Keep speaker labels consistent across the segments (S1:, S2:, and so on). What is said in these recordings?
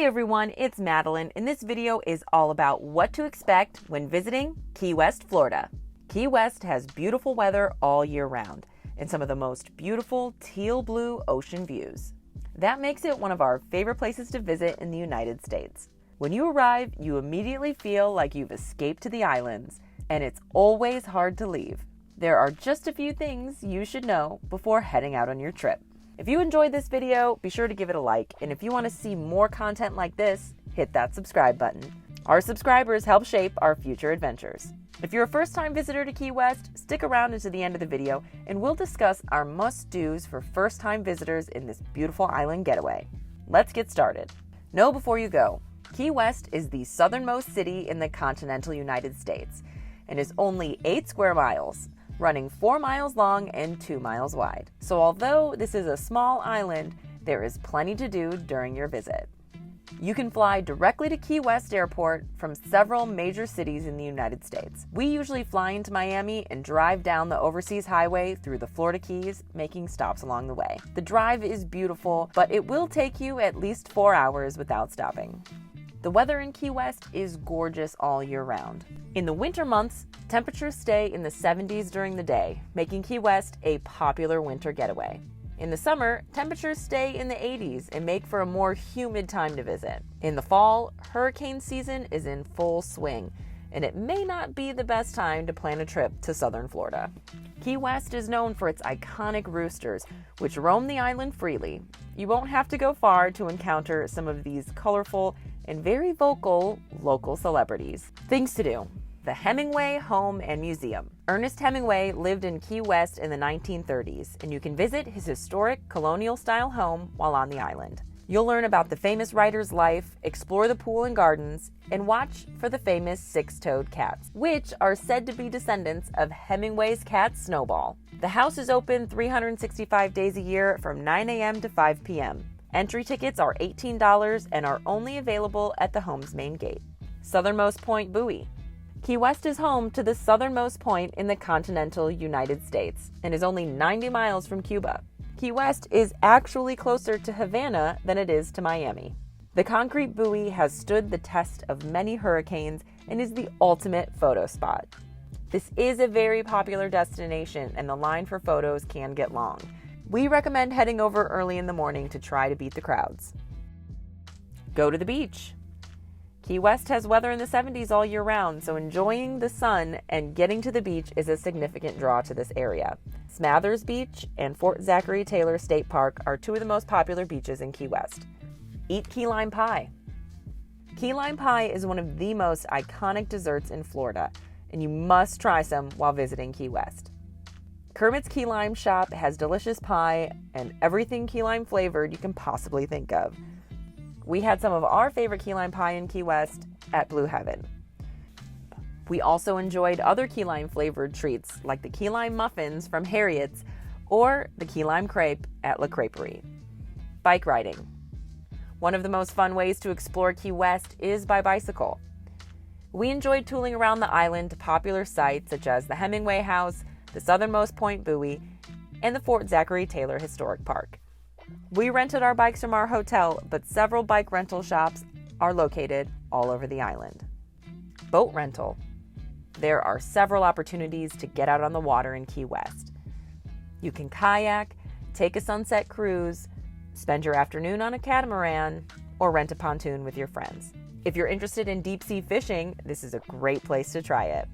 S1: Hey everyone, it's Madeline, and this video is all about what to expect when visiting Key West, Florida. Key West has beautiful weather all year round and some of the most beautiful teal blue ocean views. That makes it one of our favorite places to visit in the United States. When you arrive, you immediately feel like you've escaped to the islands, and it's always hard to leave. There are just a few things you should know before heading out on your trip. If you enjoyed this video, be sure to give it a like, and if you want to see more content like this, hit that subscribe button. Our subscribers help shape our future adventures. If you're a first-time visitor to Key West, stick around until the end of the video, and we'll discuss our must-dos for first-time visitors in this beautiful island getaway. Let's get started. Know before you go, Key West is the southernmost city in the continental United States and is only 8 square miles, running 4 miles long and 2 miles wide. So although this is a small island, there is plenty to do during your visit. You can fly directly to Key West Airport from several major cities in the United States. We usually fly into Miami and drive down the overseas highway through the Florida Keys, making stops along the way. The drive is beautiful, but it will take you at least 4 hours without stopping. The weather in Key West is gorgeous all year round. In the winter months, temperatures stay in the 70s during the day, making Key West a popular winter getaway. In the summer, temperatures stay in the 80s and make for a more humid time to visit. In the fall, hurricane season is in full swing, and it may not be the best time to plan a trip to southern Florida. Key West is known for its iconic roosters, which roam the island freely. You won't have to go far to encounter some of these colorful and very vocal local celebrities. Things to do. The Hemingway Home and Museum. Ernest Hemingway lived in Key West in the 1930s, and you can visit his historic colonial-style home while on the island. You'll learn about the famous writer's life, explore the pool and gardens, and watch for the famous six-toed cats, which are said to be descendants of Hemingway's cat Snowball. The house is open 365 days a year from 9 a.m. to 5 p.m. Entry tickets are $18 and are only available at the home's main gate. Southernmost Point Buoy. Key West is home to the southernmost point in the continental United States and is only 90 miles from Cuba. Key West is actually closer to Havana than it is to Miami. The concrete buoy has stood the test of many hurricanes and is the ultimate photo spot. This is a very popular destination, and the line for photos can get long. We recommend heading over early in the morning to try to beat the crowds. Go to the beach. Key West has weather in the 70s all year round, so enjoying the sun and getting to the beach is a significant draw to this area. Smathers Beach and Fort Zachary Taylor State Park are two of the most popular beaches in Key West. Eat key lime pie. Key lime pie is one of the most iconic desserts in Florida, and you must try some while visiting Key West. Kermit's Key Lime Shop has delicious pie and everything key lime flavored you can possibly think of. We had some of our favorite key lime pie in Key West at Blue Heaven. We also enjoyed other key lime flavored treats like the key lime muffins from Harriet's or the key lime crepe at La Creperie. Bike riding. One of the most fun ways to explore Key West is by bicycle. We enjoyed tooling around the island to popular sites such as the Hemingway House, the Southernmost Point Buoy, and the Fort Zachary Taylor Historic Park. We rented our bikes from our hotel, but several bike rental shops are located all over the island. Boat rental. There are several opportunities to get out on the water in Key West. You can kayak, take a sunset cruise, spend your afternoon on a catamaran, or rent a pontoon with your friends. If you're interested in deep-sea fishing, this is a great place to try it.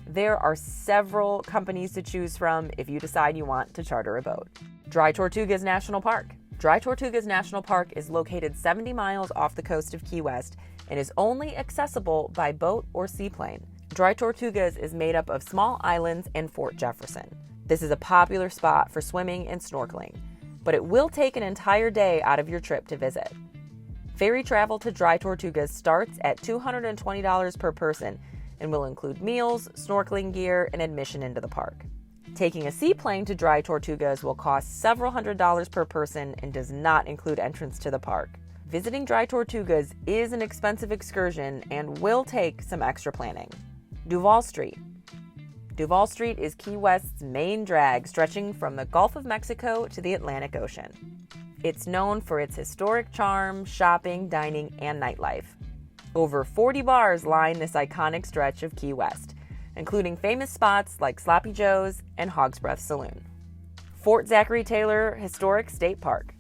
S1: There are several companies to choose from if you decide you want to charter a boat. Dry Tortugas National Park. Dry Tortugas National Park is located 70 miles off the coast of Key West and is only accessible by boat or seaplane. Dry Tortugas is made up of small islands and Fort Jefferson. This is a popular spot for swimming and snorkeling, but it will take an entire day out of your trip to visit. Ferry travel to Dry Tortugas starts at $220 per person and will include meals, snorkeling gear, and admission into the park. Taking a seaplane to Dry Tortugas will cost several $100s per person and does not include entrance to the park. Visiting Dry Tortugas is an expensive excursion and will take some extra planning. Duval Street. Duval Street is Key West's main drag, stretching from the Gulf of Mexico to the Atlantic Ocean. It's known for its historic charm, shopping, dining, and nightlife. Over 40 bars line this iconic stretch of Key West, including famous spots like Sloppy Joe's and Hog's Breath Saloon. Fort Zachary Taylor Historic State Park.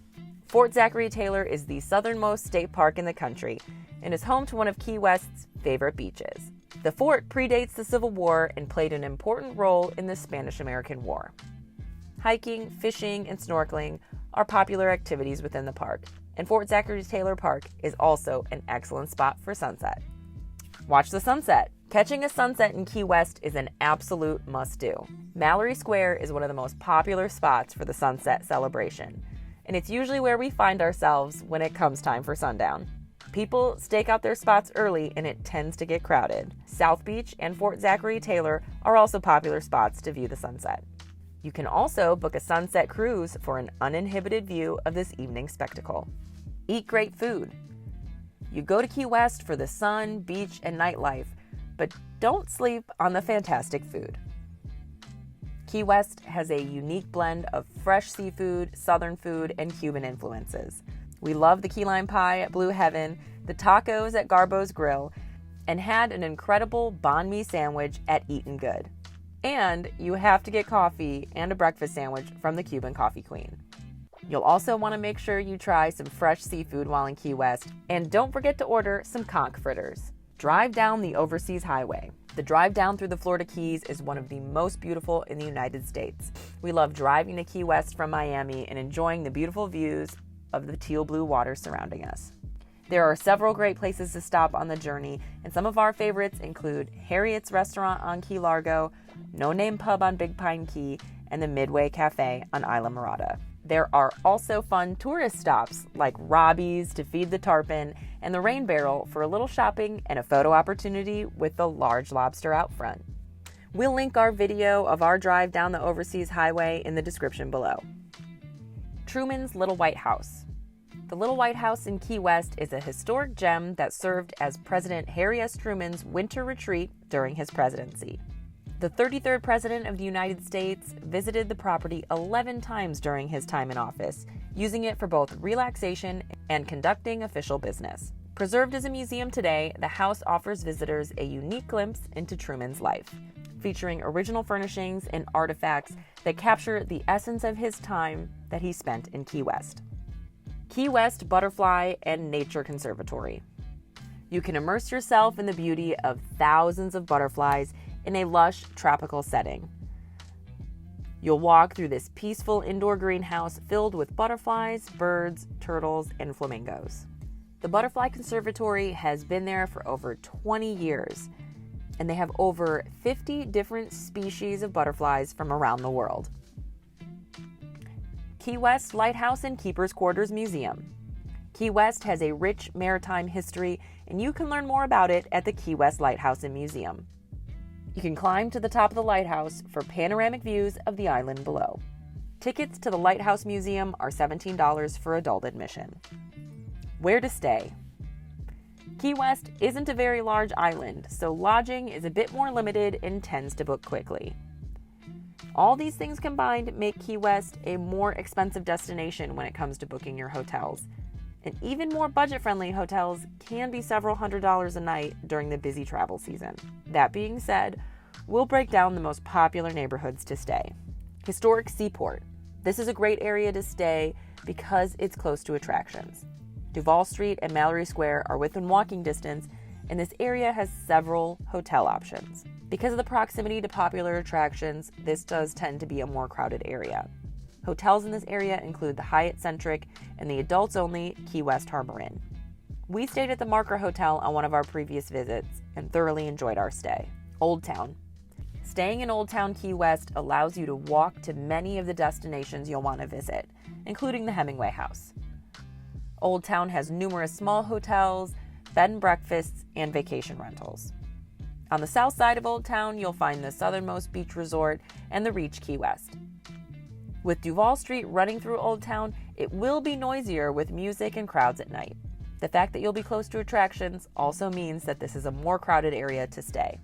S1: Fort Zachary Taylor is the southernmost state park in the country and is home to one of Key West's favorite beaches. The fort predates the Civil War and played an important role in the Spanish-American War. Hiking, fishing, and snorkeling are popular activities within the park, and Fort Zachary Taylor Park is also an excellent spot for sunset. Watch the sunset. Catching a sunset in Key West is an absolute must-do. Mallory Square is one of the most popular spots for the sunset celebration, and it's usually where we find ourselves when it comes time for sundown. People stake out their spots early and it tends to get crowded. South Beach and Fort Zachary Taylor are also popular spots to view the sunset. You can also book a sunset cruise for an uninhibited view of this evening spectacle. Eat great food. You go to Key West for the sun, beach, and nightlife, but don't sleep on the fantastic food. Key West has a unique blend of fresh seafood, southern food, and Cuban influences. We love the key lime pie at Blue Heaven, the tacos at Garbo's Grill, and had an incredible banh mi sandwich at Eatin' Good. And you have to get coffee and a breakfast sandwich from the Cuban Coffee Queen. You'll also want to make sure you try some fresh seafood while in Key West, and don't forget to order some conch fritters. Drive down the Overseas Highway. The drive down through the Florida Keys is one of the most beautiful in the United States. We love driving to Key West from Miami and enjoying the beautiful views of the teal blue water surrounding us. There are several great places to stop on the journey, and some of our favorites include Harriet's Restaurant on Key Largo, No Name Pub on Big Pine Key, and the Midway Cafe on Isla Mirada. There are also fun tourist stops like Robbie's to feed the tarpon and the Rain Barrel for a little shopping and a photo opportunity with the large lobster out front. We'll link our video of our drive down the Overseas Highway in the description below. Truman's Little White House. The Little White House in Key West is a historic gem that served as President Harry S. Truman's winter retreat during his presidency. The 33rd President of the United States visited the property 11 times during his time in office, using it for both relaxation and conducting official business. Preserved as a museum today, the house offers visitors a unique glimpse into Truman's life, featuring original furnishings and artifacts that capture the essence of his time that he spent in Key West. Key West Butterfly and Nature Conservatory. You can immerse yourself in the beauty of thousands of butterflies in a lush tropical setting. You'll walk through this peaceful indoor greenhouse filled with butterflies, birds, turtles, and flamingos. The Butterfly Conservatory has been there for over 20 years, and they have over 50 different species of butterflies from around the world. Key West Lighthouse and Keeper's Quarters Museum. Key West has a rich maritime history, and you can learn more about it at the Key West Lighthouse and Museum. You can climb to the top of the lighthouse for panoramic views of the island below. Tickets to the Lighthouse Museum are $17 for adult admission. Where to stay? Key West isn't a very large island, so lodging is a bit more limited and tends to book quickly. All these things combined make Key West a more expensive destination when it comes to booking your hotels. And even more budget-friendly hotels can be several $100s a night during the busy travel season. That being said, we'll break down the most popular neighborhoods to stay. Historic Seaport. This is a great area to stay because it's close to attractions. Duval Street and Mallory Square are within walking distance, and this area has several hotel options. Because of the proximity to popular attractions, this does tend to be a more crowded area. Hotels in this area include the Hyatt Centric and the adults-only Key West Harbor Inn. We stayed at the Marker Hotel on one of our previous visits and thoroughly enjoyed our stay. Old Town. Staying in Old Town Key West allows you to walk to many of the destinations you'll want to visit, including the Hemingway House. Old Town has numerous small hotels, bed and breakfasts, and vacation rentals. On the south side of Old Town, you'll find the southernmost beach resort and the Reach Key West. With Duval Street running through Old Town, it will be noisier with music and crowds at night. The fact that you'll be close to attractions also means that this is a more crowded area to stay.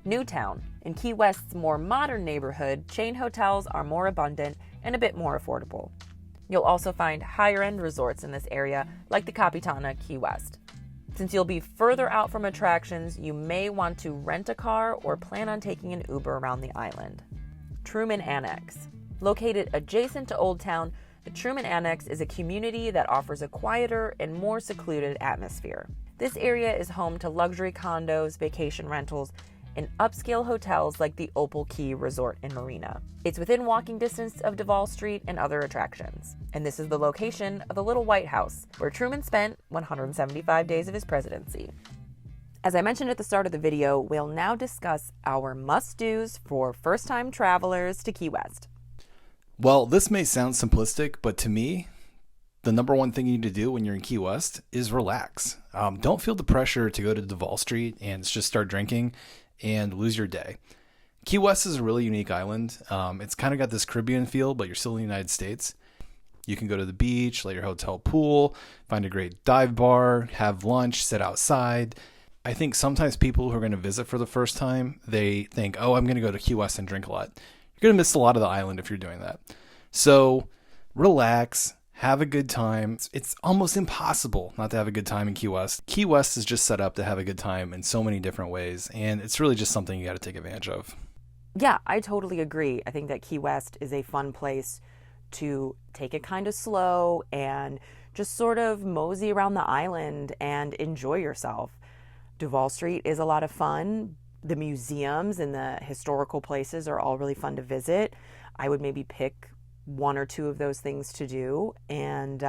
S1: Newtown. In Key West's more modern neighborhood, chain hotels are more abundant and a bit more affordable. You'll also find higher-end resorts in this area, like the Capitana Key West. Since you'll be further out from attractions, you may want to rent a car or plan on taking an Uber around the island. Truman Annex. Located adjacent to Old Town, the Truman Annex is a community that offers a quieter and more secluded atmosphere. This area is home to luxury condos, vacation rentals, and upscale hotels like the Opal Key Resort and Marina. It's within walking distance of Duval Street and other attractions. And this is the location of the Little White House, where Truman spent 175 days of his presidency. As I mentioned at the start of the video, we'll now discuss our must-dos for first-time travelers to Key West.
S2: Well, this may sound simplistic, but to me, the number one thing you need to do when you're in Key West is relax. Don't feel the pressure to go to Duval Street and just start drinking and lose your day. Key West is a really unique island. It's kind of got this Caribbean feel, but you're still in the United States. You can go to the beach, let your hotel pool, find a great dive bar, have lunch, sit outside. I think sometimes people who are going to visit for the first time, they think, oh, I'm going to go to Key West and drink a lot. You're going to miss a lot of the island if you're doing that. So relax, have a good time. It's almost impossible not to have a good time in Key West. Key West is just set up to have a good time in so many different ways, and it's really just something you got to take advantage of.
S1: Yeah, I totally agree. I think that Key West is a fun place to take it kind of slow and just sort of mosey around the island and enjoy yourself. Duval Street is a lot of fun. The museums and the historical places are all really fun to visit. I would maybe pick one or two of those things to do, and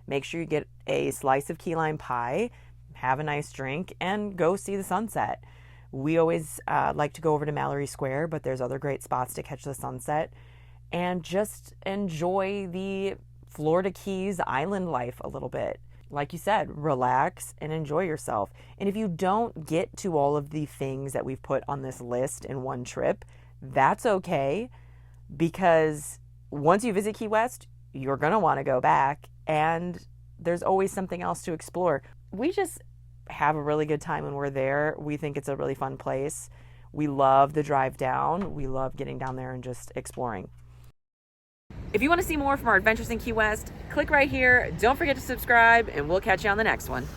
S1: make sure you get a slice of key lime pie, have a nice drink, and go see the sunset. We always like to go over to Mallory Square, but there's other great spots to catch the sunset, and just enjoy the Florida Keys island life a little bit. Like you said, relax and enjoy yourself. And if you don't get to all of the things that we've put on this list in one trip, that's okay, because once you visit Key West, you're going to want to go back, and there's always something else to explore. We just have a really good time when we're there. We think it's a really fun place. We love the drive down. We love getting down there and just exploring. If you want to see more from our adventures in Key West, click right here. Don't forget to subscribe, and we'll catch you on the next one.